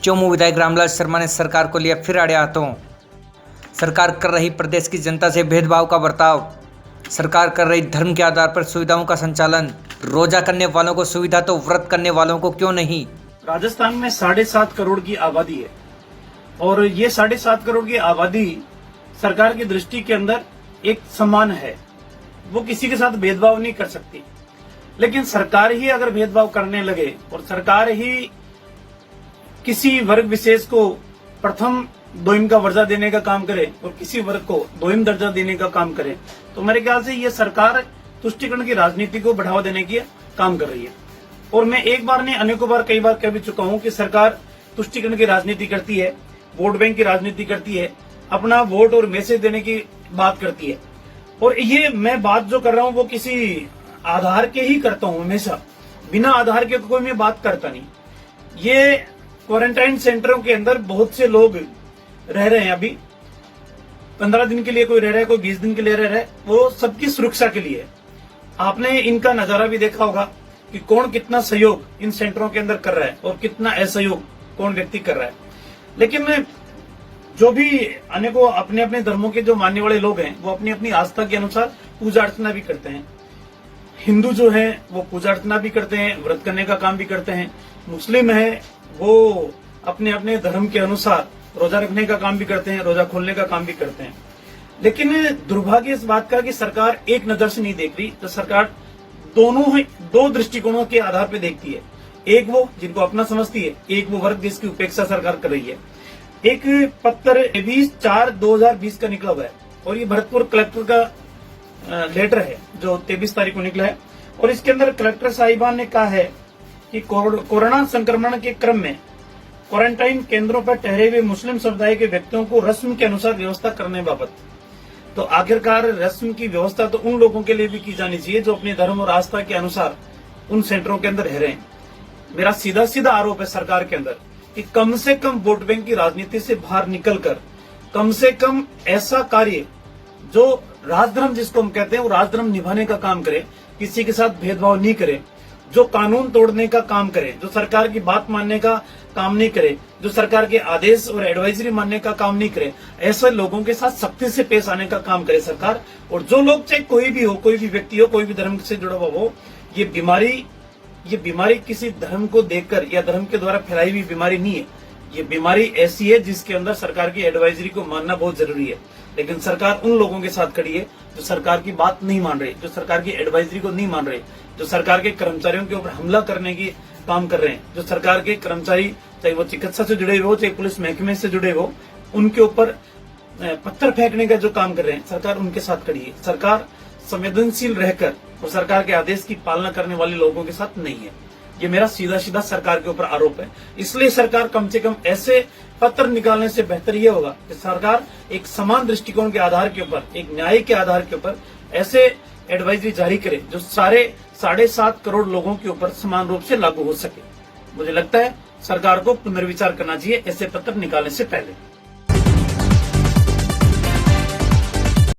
चौमू विधायक रामलाल शर्मा ने सरकार को लिया फिर आड़े हाथों। सरकार कर रही प्रदेश की जनता से भेदभाव का बर्ताव। सरकार कर रही धर्म के आधार पर सुविधाओं का संचालन। रोजा करने वालों को सुविधा तो व्रत करने वालों को क्यों नहीं। राजस्थान में 7.5 करोड़ की आबादी है और ये 7.5 करोड़ की आबादी सरकार की दृष्टि के अंदर एक समान है, वो किसी के साथ भेदभाव नहीं कर सकती। लेकिन सरकार ही अगर भेदभाव करने लगे और सरकार ही किसी वर्ग विशेष को प्रथम दोहिम का दर्जा देने का काम करे और किसी वर्ग को दोहिम दर्जा देने का काम करे, तो मेरे ख्याल से ये सरकार तुष्टिकरण की राजनीति को बढ़ावा देने की काम कर रही है। और मैं एक बार नहीं अनेकों बार कई बार कह भी चुका हूं कि सरकार तुष्टिकरण की राजनीति करती है, वोट बैंक की राजनीति करती है, अपना वोट और मैसेज देने की बात करती है। और ये मैं बात जो कर रहा हूं वो किसी आधार के ही करता हूं, हमेशा बिना आधार के कोई मैं बात करता नहीं। ये क्वारंटाइन सेंटरों के अंदर बहुत से लोग रह रहे हैं, अभी 15 दिन के लिए कोई रह रहा है, कोई 20 दिन के लिए रह रहा है, वो सबकी सुरक्षा के लिए। आपने इनका नजारा भी देखा होगा कि कौन कितना सहयोग इन सेंटरों के अंदर कर रहा है और कितना असहयोग कौन व्यक्ति कर रहा है। लेकिन जो भी अनेकों अपने अपने धर्मों के जो मानने वाले लोग हैं वो अपनी अपनी आस्था के अनुसार पूजा अर्चना भी करते हैं। हिंदू जो है वो पूजा अर्चना भी करते हैं, व्रत करने का काम भी करते हैं। मुस्लिम है वो अपने अपने धर्म के अनुसार रोजा रखने का काम भी करते हैं, रोजा खोलने का काम भी करते हैं। लेकिन दुर्भाग्य इस बात का कि सरकार एक नजर से नहीं देख रही, तो सरकार दो दृष्टिकोणों के आधार पर देखती है। एक वो जिनको अपना समझती है, एक वो वर्ग जिसकी उपेक्षा सरकार कर रही है। एक पत्र 23/4/2020 का निकला हुआ है और ये भरतपुर कलेक्टर का लेटर है जो 23 तारीख को निकला है। और इसके अंदर कलेक्टर साहिबान ने कहा है कि कोरोना संक्रमण के क्रम में क्वारंटाइन केंद्रों पर ठहरे हुए मुस्लिम समुदाय के व्यक्तियों को रस्म के अनुसार व्यवस्था करने बाबत। तो आखिरकार रस्म की व्यवस्था तो उन लोगों के लिए भी की जानी चाहिए जो अपने धर्म और आस्था के अनुसार उन सेंटरों के अंदर रह रहे हैं। मेरा सीधा सीधा आरोप है सरकार के अंदर कि कम से कम वोट बैंक की राजनीति से बाहर निकलकर कम से कम ऐसा कार्य जो राजधर्म जिसको हम कहते हैं वो राजधर्म निभाने का काम करे, किसी के साथ भेदभाव नहीं करे, जो कानून तोड़ने का काम करे, जो सरकार की बात मानने का काम नहीं करे, जो सरकार के आदेश और एडवाइजरी मानने का काम नहीं करे, ऐसे लोगों के साथ सख्ती से पेश आने का काम करे सरकार। और जो लोग चाहे कोई भी हो, कोई भी व्यक्ति हो, कोई भी धर्म से जुड़ा हुआ हो, ये बीमारी किसी धर्म को देखकर या धर्म के द्वारा फैलाई हुई बीमारी नहीं है। ये बीमारी ऐसी है जिसके अंदर सरकार की एडवाइजरी को मानना बहुत जरूरी है। लेकिन सरकार उन लोगों के साथ खड़ी है जो सरकार की बात नहीं मान रहे, जो सरकार की एडवाइजरी को नहीं मान रहे, जो सरकार के कर्मचारियों के ऊपर हमला करने की काम कर रहे हैं, जो सरकार के कर्मचारी चाहे वो चिकित्सा से जुड़े हुए हो, चाहे पुलिस महकमे से जुड़े हो, उनके ऊपर पत्थर फेंकने का जो काम कर रहे हैं, सरकार उनके साथ खड़ी है। सरकार संवेदनशील रहकर और सरकार के आदेश की पालना करने वाले लोगों के साथ नहीं है। ये मेरा सीधा सीधा सरकार के ऊपर आरोप है। इसलिए सरकार कम से कम ऐसे पत्र निकालने से बेहतर ये होगा कि सरकार एक समान दृष्टिकोण के आधार के ऊपर, एक न्याय के आधार के ऊपर ऐसे एडवाइजरी जारी करे जो सारे 7.5 करोड़ लोगों के ऊपर समान रूप से लागू हो सके। मुझे लगता है सरकार को पुनर्विचार करना चाहिए ऐसे पत्र निकालने से पहले।